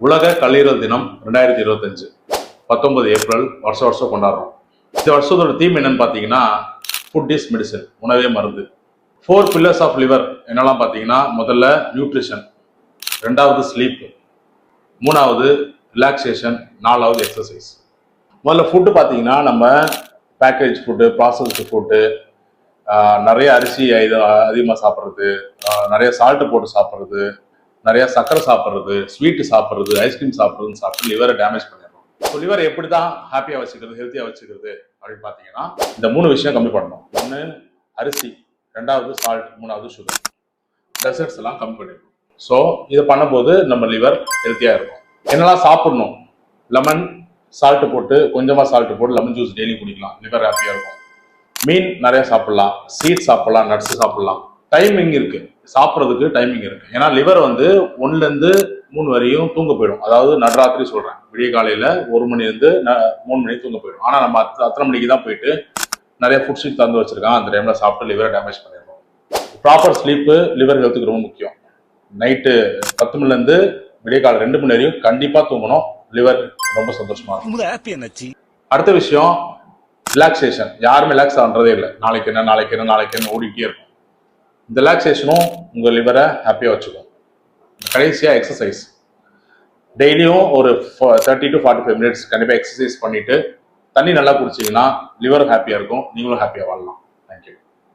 உலக கல்லீரல் தினம் 2025 19 ஏப்ரல் வருஷம் கொண்டாடுறோம். இந்த வருஷத்தோட தீம் என்னன்னு பார்த்தீங்கன்னா ஃபுட் இஸ் மெடிசன், உணவே மருந்து. 4 பில்லர்ஸ் ஆஃப் லிவர் என்னெல்லாம் பார்த்தீங்கன்னா, முதல்ல நியூட்ரிஷன், ரெண்டாவது ஸ்லீப், மூணாவது ரிலாக்ஸேஷன், நாலாவது எக்ஸசைஸ். முதல்ல ஃபுட்டு பார்த்தீங்கன்னா நம்ம பேக்கேஜ் ஃபுட்டு, ப்ராசஸ்டு ஃபுட்டு, நிறைய அரிசி அதிகமாக சாப்பிட்றது, நிறைய சால்ட்டு போட்டு சாப்பிட்றது, நிறைய சக்கரை சாப்பிட்றது, ஸ்வீட்டு சாப்பிட்றது, ஐஸ்கிரீம் சாப்பிட்றதுன்னு சாப்பிட்டு லிவரை டேமேஜ் பண்ணிடுறோம். ஸோ லிவர் எப்படி தான் ஹாப்பியாக வச்சுக்கிறது, ஹெல்த்தியாக வச்சுக்கிறது அப்படின்னு பார்த்தீங்கன்னா இந்த 3 விஷயம் கம்மி பண்ணணும். ஒன்று அரிசி, ரெண்டாவது சால்ட், மூணாவது சுகர், டெசர்ட்ஸ் எல்லாம் கம்மி பண்ணிடணும். ஸோ இதை பண்ணும்போது நம்ம லிவர் ஹெல்த்தியாக இருக்கும். என்னெல்லாம் சாப்பிடணும்? லெமன் சால்ட்டு போட்டு, கொஞ்சமாக சால்ட்டு போட்டு லெமன் ஜூஸ் டெய்லி குடிக்கலாம், லிவர் ஹாப்பியாக இருக்கும். மீன் நிறைய சாப்பிடலாம், சீட் சாப்பிடலாம், நட்ஸ் சாப்பிடலாம். டைமிங் இருக்கு, சாப்பிட்றதுக்கு டைமிங் இருக்கு. ஏன்னா லிவர் 1 to 3 வரையும் தூங்க போயிடும். அதாவது நடுராத்திரி சொல்றேன், விடிய காலையில 1 மணிலேருந்து 3 மணி தூங்க போயிடும். ஆனா நம்ம அத்தனை மணிக்கு தான் போயிட்டு நிறைய ஃபுட் ஸ்ட்ரீட் தந்து வச்சிருக்கான், அந்த டைம்ல சாப்பிட்டு லிவரை டேமேஜ் பண்ணிடுறோம். ப்ராப்பர் ஸ்லீப்பு லிவர் ஹெல்த்துக்கு ரொம்ப முக்கியம். நைட்டு 10 மணிலேருந்து விடிய காலை 2 மணி வரையும் கண்டிப்பா தூங்கணும், லிவர் ரொம்ப சந்தோஷமா இருக்கும். அடுத்த விஷயம் ரிலாக்ஸேஷன். யாருமே ரிலாக்ஸ் ஆகிறதே இல்லை, நாளைக்கு என்ன ஓடிக்கிட்டே இருக்கும். இந்த ரிலாக்ஸேஷனும் உங்கள் லிவரை ஹாப்பியாக வச்சுக்கும். கடைசியாக எக்ஸசைஸ். டெய்லியும் ஒரு 30 to 45 minutes கண்டிப்பாக எக்ஸசைஸ் பண்ணிட்டு தண்ணி நல்லா குடிச்சிங்கன்னா லிவர் ஹாப்பியாக இருக்கும், நீங்களும் ஹாப்பியாக வாழலாம்.